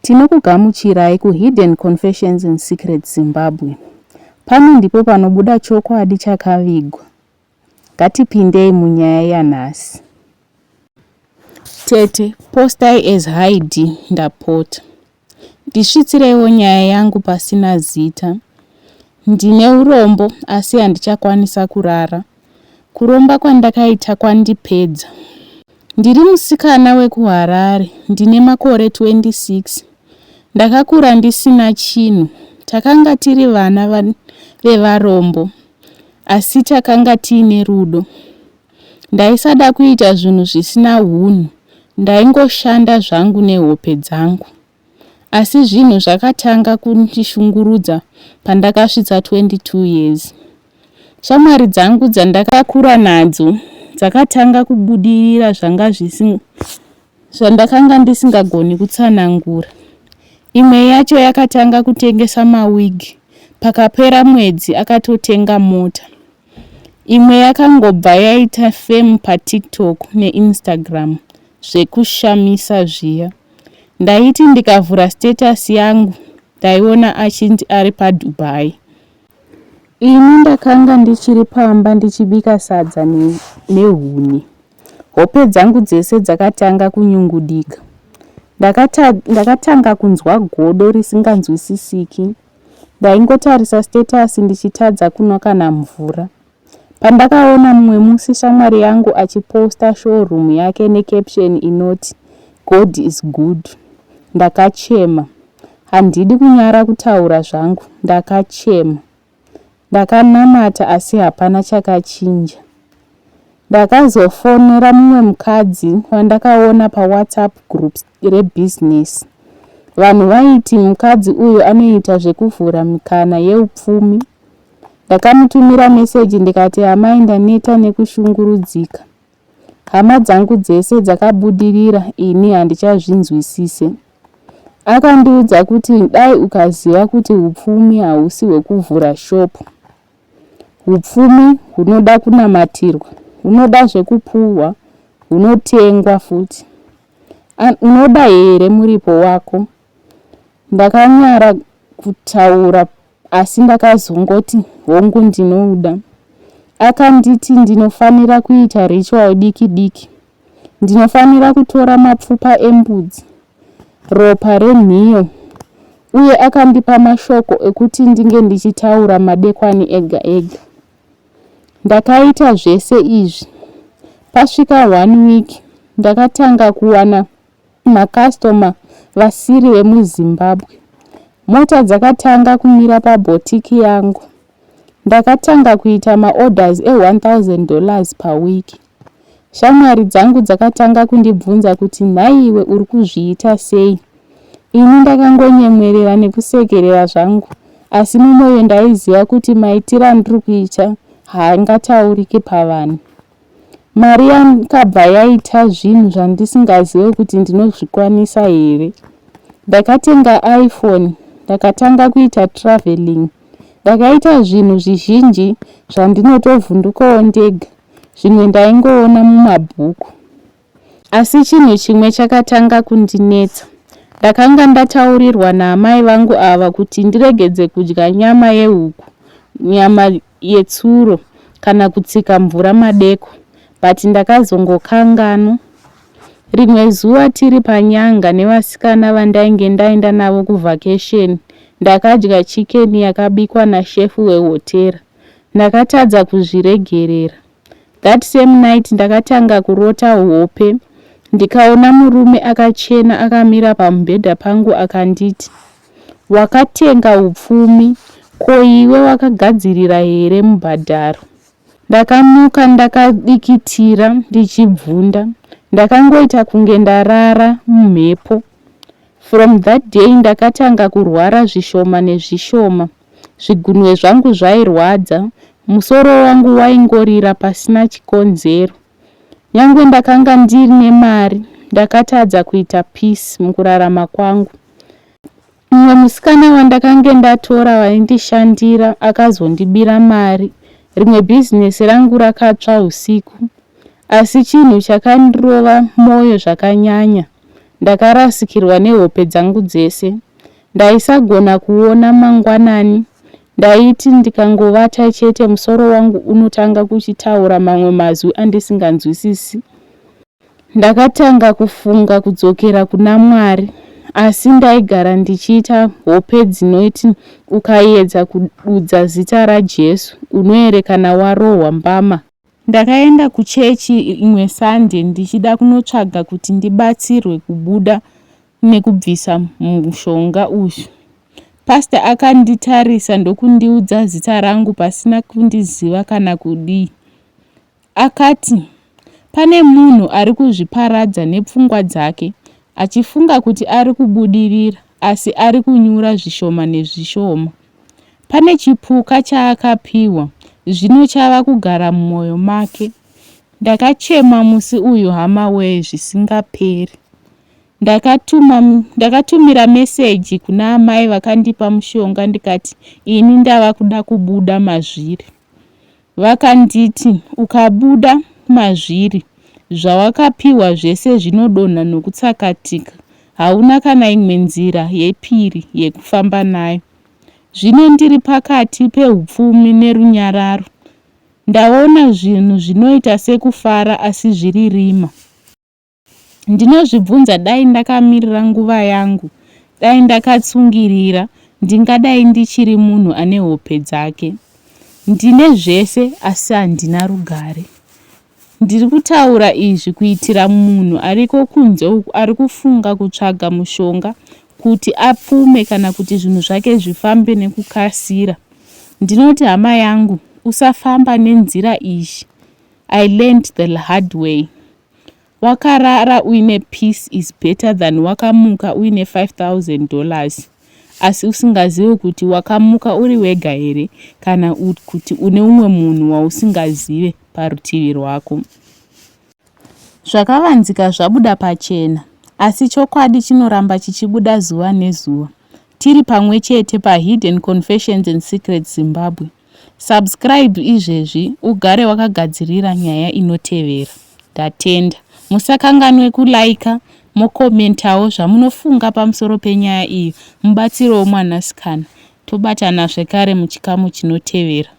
Tinokugamuchirai kuHidden Confessions and Secrets Zimbabwe. Pano ndipo panobuda chokwadi chakavigwa. Ngatipindei munyaya yanhasi. Tete, postai as Heidi ndapota. Ndisvitsireiwo nyaya yangu pasina zita. Ndine urombo asi handichakwanisa kurara. Kuromba kwandakaita kwandipedza. Ndiri musikana wekuHarare, ndine makore 26. Ndakakura ndisina chinhu. Takanga tiri vana vevarombo, asi takanga tiine rudo. Ndaisada kuita zvinhu zvisina hunhu. Ndaingoshanda zvangu nehope dzangu. Asi zvinhu zvakatanga kundishungurudza pandakasvitsa 22 years. Shamwari dzangu dzandakakura nadzo dzakatanga kubudirira zvandakanga ndisingagoni kutsanangura. Imwe yacho yakatanga kutengesa mawigi. Pakapera mwedzi akatotenga mota. Imwe yakangobva yaita fame paTikTok neInstagram. Zvekushamisa zviya. Ndaiti ndikavhura status yangu, ndaiona achinzi ari paDubai. Ini ndakanga ndichiri pamba ndichibika sadza nehuni. Hope dzangu dzese dzakatanga kunyungudika. Ndakatanga kunzwa godo risinganzwisisiki. Ndaingotarisa status ndichitadza kunwa kana mvura. Pandakaona mumwe musi shamwari yangu achiposta showroom yake necaption inoti God is good. Ndakachema. Handidi kunyara kutaura zvangu. Ndakachema. Ndakanamata asi hapana chakachinja. Ndakazofonera mumwe mukadzi wandakaona paWhatsApp groups rebusiness. Vanhu vaiti mukadzi uyu anoita zvekuvhura mikana yeupfumi. Ndakamutumira meseji ndikati amai ndaneta nekushungurudzika. Hama dzangu dzese dzakabudirira ini handichazvinzwisise. Akandiudza kuti dai ukaziva kuti upfumi hausi hwekuvhura shopu. Upfumi hunoda kunamatirwa, hunoda zvekupuhwa, hunotengwa futi. Unoda here muripo wako? Ndakanyara kutaura asi ndakazongoti hongu ndinouda. Akanditi ndinofanira kuita ritual diki. Ndinofanira kutora mapfupa embudzi, ropa renhiyo, uye akandipa mashoko ekuti ndinge ndichitaura madekwani ega. Ndakaita zvese izvi. Pasvika 1 week, ndakatanga kuwana makastoma vasiri vemuZimbabwe. Mota dzakatanga kumira pabhotiki yangu. Ndakatanga kuita maorders $1,000 per week. Shamwari dzangu dzakatanga kundibvunza kuti nhaiwe uri kuzviita sei? Ini ndakangonyemwerera nekusekerera zvangu, asi mumwoyo ndaiziva kuti maitiro andiri kuita haangatauriki pavanhu. Mari yakabva yaita zvinhu zvandisingazive kuti ndinozvikwanisa here. Ndakatenga iPhone, ndakatanga kuita traveling. Ndakaita zvinhu zvizhinji zvandinotovhundukawo ndega, zvimwe ndaingoona mumabhuku. Asi chinhu chimwe chakatanga kundinetsa. Ndakanga ndataurirwa naamai vangu ava kuti ndiregedze kudya nyama yehuku, nyama yetsuro kana kutsika mvura madeko, but ndakazongokanganwa. Rimwe zuva tiri panyanga nevasikana vandainge ndaenda navo kuvhakesheni, ndakadya chicken yakabikwa nashefu wehotera. Ndakatadza kuzviregerera. That same night ndakatanga kurota hope. Ndikaona murume akachena akamira pamubhedha pangu akanditi, wakatenga upfumi, ko iwe wakagadzirira here mubhadharo? Ndakamuka ndakadikitira ndichibvunda. Ndakangoita kunge ndarara mumhepo. From that day ndakatanga kurwara zvishoma nezvishoma. Zvigunwe zvangu zvairwadza, musoro wangu waingorira pasina chikonzero. Nyangwe ndakanga ndine mari, ndakatadza kuita peace mukurarama kwangu. Mumwe musikana wandakange ndatora waindishandira akazondibira mari. Rimwe business rangu rakatsva usiku. Asi chinhu chakandirova moyo zvakanyanya. Ndakarasikirwa nehope dzangu dzese. Ndaisagona kuona mangwanani. Ndaiti ndikangovata chete musoro wangu unotanga kuchitaura mamwe mazwi andisinganzwisisi. Ndakatanga kufunga kudzokera kuna Mwari, asi ndaigara ndichiita hope dzinoti ukaedza kududza zita raJesu unoerekana warohwa mbama. Ndakaenda kuchechi imwe Sande ndichida kunotsvaga kuti ndibatsirwe kubuda nekubvisa mushonga uyu. Pastor akanditarisa ndokundiudza zita rangu pasina kundiziva kana kudii. Akati, pane munhu ari kuzviparadza nepfungwa dzake, achifunga kuti ari kubudirira, asi ari kunyura zvishoma nezvishoma. Pane chipuka chaakapiwa, zvino chava kugara mumwoyo make. Ndakachema musi uyu hama wee zvisingaperi. Ndakatumira meseji kuna amai vakandipa mushonga ndikati ini ndava kuda kubuda mazviri. Vakanditi ukabuda mazviri, zvawakapiwa zvese zvinodonha nokutsakatika. Hauna kana imwe nzira yepiri yekufamba nayo. Zvino ndiri pakati pehupfumi nerunyararo. Ndaona zvinhu zvinoita sekufara asi zviri rima. Ndinozvibvunza dai ndakamirira nguva yangu, dai ndakatsungirira, ndingadai ndichiri munhu ane hope dzake. Ndine zvese asi handina rugare. Ndiri kutaura izvi kuitira munhu ariko kunze uku ari kufunga kutsvaga mushonga kuti apfume kana kuti zvinhu zvake zvifambe nekukasira. Ndinoti hama yangu, usafamba nenzira iyi. I learned the hard way. Wakarara uine peace is better than wakamuka uine $5,000. Asi usingazivi kuti wakamuka uri wega here kana kuti une umwe munhu wausingazive parutivi rwako. Zvakavanzika zvabuda pachena, asi chokwadi chinoramba chichibuda zuva nezuva. Tiri pamwe chete paHidden Confessions and Secrets Zimbabwe. Subscribe izvezvi ugare wakagadzirira nyaya inotevera. Ndatenda. Musakanganwe kulaika, mokomentawo zvamunofunga pamusoro penyaya iyi. Mubatsiro womwanasikana. Tobatana zvekare muchikamu chinotevera.